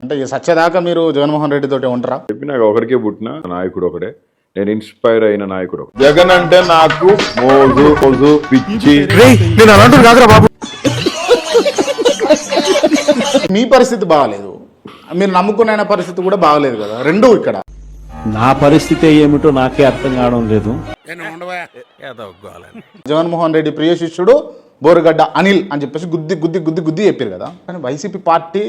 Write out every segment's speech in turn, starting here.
అంటే సత్యదాకా మీరు జగన్మోహన్ రెడ్డి తోటి ఉంటారా? చెప్పినా ఒకరికే పుట్టిన నాయకుడు ఒకడే, నేను ఇన్స్పైర్ అయిన నాయకుడు. జగన్ అంటే నాకు మోజు పిచ్చి. నేను అలాంటి కాదురా బాబు. మీ పరిస్థితి బాగాలేదు, మీరు నమ్ముకున్న పరిస్థితి కూడా బాగాలేదు కదా, రెండు ఇక్కడ. నా పరిస్థితి ఏమిటో నాకే అర్థం కావడం లేదు. జగన్మోహన్ రెడ్డి ప్రియ శిష్యుడు బోరుగడ్డ అనిల్ అని చెప్పేసి గుద్ది గుద్ది గుద్ది గుద్ది చెప్పారు కదా, కానీ వైసీపీ పార్టీ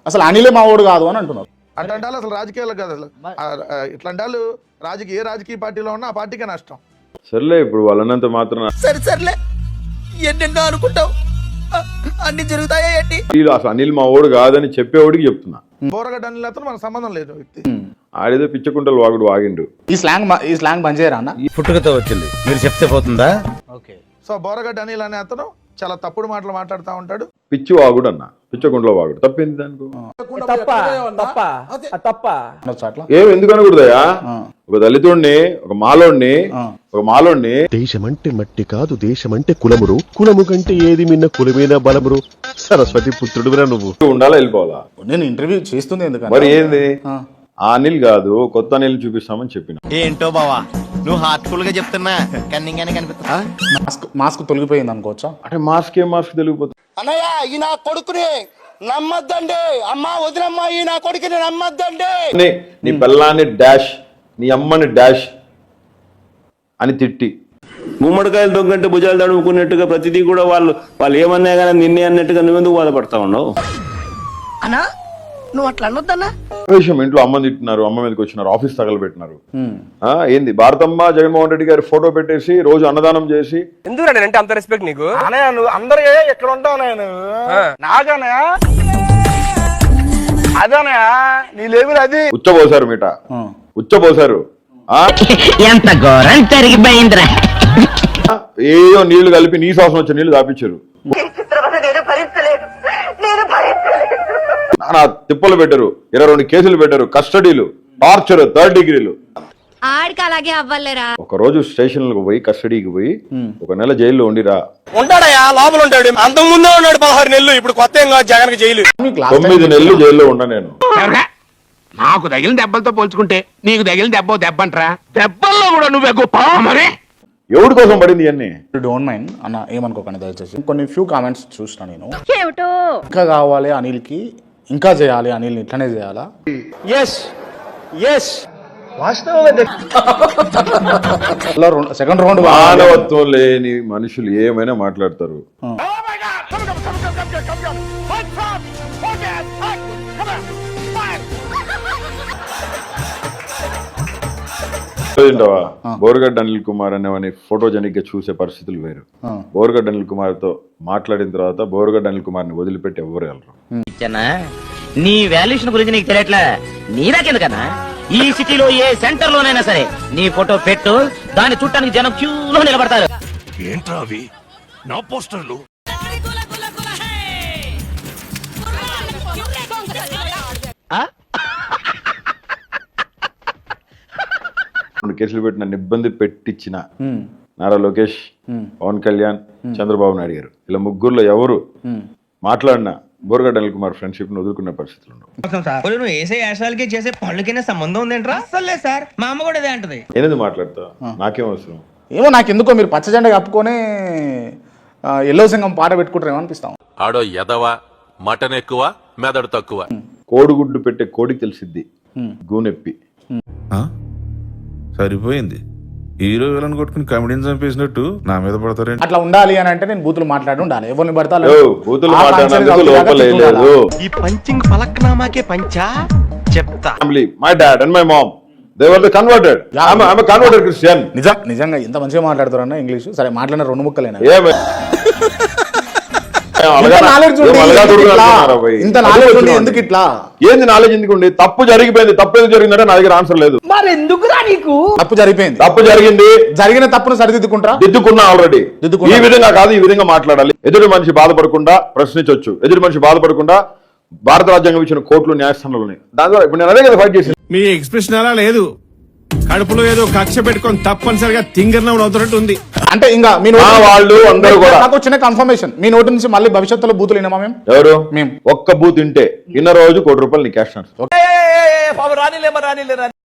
అసలు అనిలే మావోడు కాదు అని అంటున్నారు. అట్లాంటి వాళ్ళు అసలు రాజకీయాలు కాదు, అసలు ఇట్లాంటి వాళ్ళు ఏ రాజకీయ పార్టీలో ఉన్నా ఆ పార్టీకే నష్టం. సర్లే, ఇప్పుడు వాళ్ళన్నంత మాత్రం సర్లే ఎన్నెన్నో అనుకుంటావు, అన్ని జరుగుతాయా ఏంటి? అసలు అనిల్ మా ఓడు కాదని చెప్పేవాడికి చెప్తున్నా. బోరగడ్డ అనిల్ అతను మనకు సంబంధం లేదు వ్యక్తి. ఆడేదో పిచ్చకుంటలు వాగుడు వాగిండు. ఈ స్లాంగ్ బంద్ చేయరా అన్న? పుట్టుకతో వచ్చింది, మీరు చెప్తే పోతుందా? సో బోరగడ్డ అనిల్ అనే అతను చాలా తప్పుడు మాటలు మాట్లాడుతూ ఉంటాడు. పిచ్చి వాగుడు అన్న, పిచ్చకుంటలో వాగుడు తప్పింది దానికి. ఏం ఎందుకు అనకూడదయా? ఒక దళితుడిని, ఒక మాలోడిని దేశమంటే మట్టి కాదు, దేశమంటే కులమురు, కులము కంటే ఏది మిన్న కులమైన బలమురు, సరస్వతి పుత్రుడురా నువ్వు. ఉండాలా వెళ్ళిపోవాలా? నేను ఇంటర్వ్యూ చేస్తుంది ఎందుకు మరి ఏంది? ఆ అనిల్ కాదు, కొత్త అనిల్ చూపిస్తామని చెప్పిన. ఏంటో బావా నువ్వు హార్ట్ఫుల్ గా చెప్తున్నా కన్నింగానే కనిపిస్తా. మాస్క్ తొలగిపోయింది అనుకోవచ్చా? అంటే మాస్క్ తెలిగిపోతుంది. అన్నయ్య ఈ నా కొడుకుని నమ్మద్దండి, అమ్మా వదినమ్మా ఈ నా కొడుకుని నమ్మద్దండి. నీ పిల్లాన్ని డాష్, నీ అమ్మని డాష్ అని తిట్టి గుమ్మడికాయలు దొంగంటే భుజాలు తడుముకున్నట్టుగా ప్రతిదీ కూడా వాళ్ళు ఏమన్నా కానీ నిన్నే అన్నట్టుగా నువ్వెందుకు బాధపడతా ఉన్నావు? అన్నా నువ్వు అట్లా అనొద్దన్నా. విషయం ఇంట్లో అమ్మని తిట్టినారు, అమ్మ మీదకి వచ్చినారు, ఆఫీస్ తగలబెట్టినారు. ఏంది భారతమ్మ జగన్మోహన్ రెడ్డి గారి ఫోటో పెట్టేసి రోజు అన్నదానం చేసి. ఎందుకు అంటే అంత రెస్పెక్ట్ నీకు? నువ్వు అందరూ ఎక్కడ ఉంటావు నాగనే అదనే నీ లేవులు అది ఉచ్చబోసారు మీట, ఉచ్చబోసారు. ఎంత ఘోరం జరిగిపోయిందిరా. ఏదో నీళ్లు కలిపి నీ శ్వాసం వచ్చే నీళ్లు దాపించారు. నానా తిప్పలు పెట్టారు, 22 కేసులు పెట్టారు, కస్టడీలు, టార్చర్, 3rd డిగ్రీలు. ఆడికి అలాగే అవ్వలేరా? ఒక రోజు స్టేషన్లకు పోయి కస్టడీకి పోయి 1 నెల జైల్లో ఉండిరా. ఉంటాడయా, లోపల ఉంటాడు. అంతకు ముందే ఉన్నాడు 16 నెలలు, ఇప్పుడు కొత్త ఏం కాదు జగన్ జైలు. 9 నెలలు జైల్లో ఉన్నా నేను. నాకు తగిలిన దెబ్బలతో పోల్చుకుంటే నీకు తగిలిన దెబ్బంటరా? దెబ్బల్లో కూడా నువ్వే గొప్ప. మరి ఎవరి కోసం పడింది అన్ని? డోంట్ మైండ్ అన్న, ఏమనుకోకండి దయచేసి. కొన్ని ఫ్యూ కామెంట్స్ చూసిన నేను. ఇంకా కావాలి అనిల్కి, ఇంకా చేయాలి అనిల్ని, ఇట్లనే చేయాలా? సెకండ్ రౌండ్ మానవత్వం లేని మనుషులు ఏమైనా మాట్లాడతారు. బోరుగడ్డ అనిల్ కుమార్ అనేవని ఫోటోజెనిక్ గా చూసే పరిస్థితులు వేరు. బోరుగడ్డ అనిల్ కుమార్ తో మాట్లాడిన తర్వాత బోరుగడ్డ అనిల్ కుమార్ ని వదిలిపెట్టి ఎవరు వెళ్ళరు. నీ వాల్యుయేషన్ గురించి నీకు తెలియట్లా, నీదాకెందుకన్నా? ఈ సిటీలో ఏ సెంటర్ లోనైనా సరే నీ ఫోటో పెట్టు, దాన్ని చుట్టానికి జనం క్యూలో నిలబడతారు. ఏంట్రా అవి నా పోస్టర్లు? కేసులు పెట్టి నన్ను ఇబ్బంది పెట్టించిన నారా లోకేష్, పవన్ కళ్యాణ్, చంద్రబాబు నాయుడు గారు, ఇలా ముగ్గురులో ఎవరు మాట్లాడినా బోరుగడ్డ అనిల్ కుమార్ ఫ్రెండ్షిప్ ను వదులుకునే పరిస్థితులు ఉండవు. నువ్వు వేసే యాశాలకి చేసే పళ్ళకైనా సంబంధం ఉందేంట్రా? అసలే సార్, మా అమ్మ కూడా అదే అంటది. నేనేది మాట్లాడతా, నాకేం అవసరం? ఏమో నాకెందుకో మీరు పచ్చ జెండా కప్పుకొని ఎల్లో సింగం పాట పెట్టుకుంటారేమో అనిపిస్తాం. ఆడో ఎదవా, మటన్ ఎక్కువ, మెదడు తక్కువ. కోడిగుడ్డు పెట్టే కోడికి తెలిసిద్ది గూనెప్పి. సరిపోయింది. హీరో విలన్ కొట్టుకుని కమెడీని చంపేసినట్టు నా మీద పడతారేంటి? అట్లా ఉండాలి అని అంటే నేను బూతులు మాట్లాడి ఉండాలి. ఎవరిని పడతాను ఈ పంచింగ్ ఫలక్నామాకే పంచా చెప్తా. My dad and my mom they were the converted. I am a converted Christian. నిజంగా ఇంత మంచిగా మాట్లాడుతారన్న ఇంగ్లీష్. సరే మాట్లాడిన 2 ముక్కలేనా? ఎందుకు ఇట్లా? ఏంది నాలెడ్జ్ ఎందుకు? తప్పు జరిగిపోయింది, తప్పు ఎందుకు జరిగిందంటే నా దగ్గర ఆన్సర్ లేదు. మరి ఎందుకురా నీకు? తప్పు జరిగిపోయింది, తప్పు జరిగింది, జరిగిన తప్పును దిద్దుకున్నా ఆల్రెడీ. ఈ విధంగా కాదు, ఈ విధంగా మాట్లాడాలి. ఎదుటి మనిషి బాధపడకుండా ప్రశ్నించవచ్చు, ఎదుటి మనిషి బాధపడకుండా భారత రాజ్యాంగం ఇచ్చిన కోర్టులు, న్యాయస్థానాలు ఉన్నాయి. దాని ద్వారా ఇప్పుడు నేను అదే కదా ఫైట్ చేసి. మీ ఎక్స్ప్రెషన్ అలా లేదు, కడుపులో ఏదో కక్ష పెట్టుకొని తప్పనిసరిగా తింగర్న అవుతున్నట్టు ఉంది. అంటే ఇంకా మీ నోటి మా వాళ్ళు అందరూ కూడా నాకు చిన్న కన్ఫర్మేషన్, మీ నోటి నుంచి మళ్ళీ భవిష్యత్తులో బూతులు వినమా మేము? ఎవరు మేము. ఒక్క బూత్ తింటే ఇన్న రోజు ₹1 నీ cash transfer.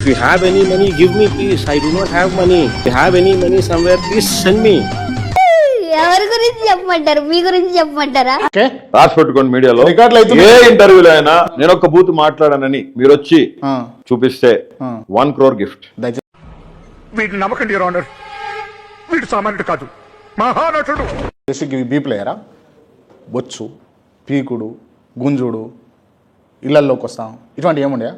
If you have any money, give me please. I do not have money. If you have any money somewhere, please send me. ఎవరి గురించి చెప్పమంటారు? మీ గురించి చెప్పమంటారా? ఓకే, రాసి పెట్టుకోండి మీడియాలో. రికార్డులు అవుతున్నాయి. ఏ ఇంటర్వ్యూలో అయినా నేను ఒక్క బూత్ మాట్లాడానని మీరు వచ్చి చూపిస్తే 1 crore గిఫ్ట్. దయచేసి వీటిని నమ్మకండి యువర్ ఆనర్. వీడు సామాన్యుడు కాదు, మహానటుడు. బీప్లేయరా? బొచ్చు, పీకుడు, గుంజుడు, ఇళ్లలోకి వస్తాం, ఇటువంటి ఏముండే?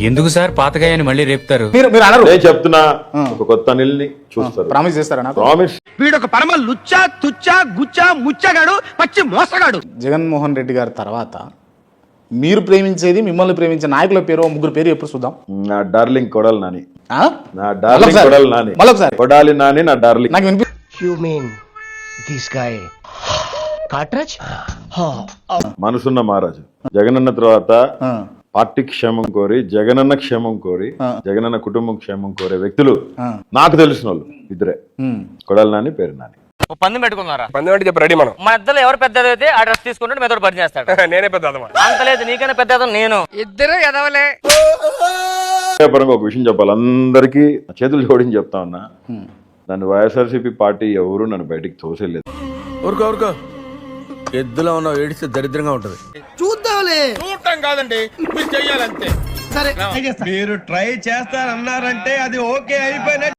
ఎందుకు సార్ పాతగాయని మళ్ళీ రేపుతారు? మీరు అనరు. నేను చెప్తున్నా, ఒక కొత్త అనిల్ని చూస్తారు. ప్రామిస్ చేస్తారా నాకు? ప్రామిస్. వీడొక పరమ లుచ్చా తుచ్చా గుచ్చా ముచ్చగాడు, పచ్చి మోసగాడు. జగన్మోహన్ రెడ్డి గారి తర్వాత మీరు ప్రేమించేది, మిమ్మల్ని ప్రేమించే నాయకుల పేరు, 3 పేరు ఎప్పుడు చూద్దాం? నా డార్లింగ్ కొడాలి నాని. ఆ? నా డార్లింగ్ మళ్ళొకసారి. కొడాలి నాని. మళ్ళొకసారి. కొడాలి నాని నా డార్లింగ్. నాకు వినిపి You mean this guy? Cartridge? మనసున్న మహారాజు. జగనన్న తర్వాత పార్టీ క్షేమం కోరి, జగనన్న క్షేమం కోరి, జగనన్న కుటుంబం క్షేమం కోరే వ్యక్తులు నాకు తెలిసిన వాళ్ళు ఇద్దరే, కొడాలి నాని, పేరు నాని. పందెం పెట్టుకున్నారా? పందెం అంటే చెప్పు, రెడీ మనం. మన ఇద్దరు ఎవరు పెద్దది అయితే ఆ డ్రెస్ తీసుకుంటే మీతో పని చేస్తాడు. నేనే పెద్ద అదమా. అంత లేదు, నీకైనా పెద్ద నేను. ఇద్దరు ఎదవలే. పరంగా ఒక విషయం చెప్పాలి అందరికీ, చేతులు జోడించి చెప్తా ఉన్నా, నన్ను వైఎస్ఆర్సీపీ పార్టీ ఎవరు నన్ను బయటికి తోసేలేదు. ఊరుకో ఎద్దులో ఉన్న ఏడిస్తే దరిద్రంగా ఉంటది. చూద్దాంలే. చూడటం కాదండి, మీరు చెయ్యాలంతే. సరే మీరు ట్రై చేస్తారన్నారంటే అది ఓకే అయిపోయిన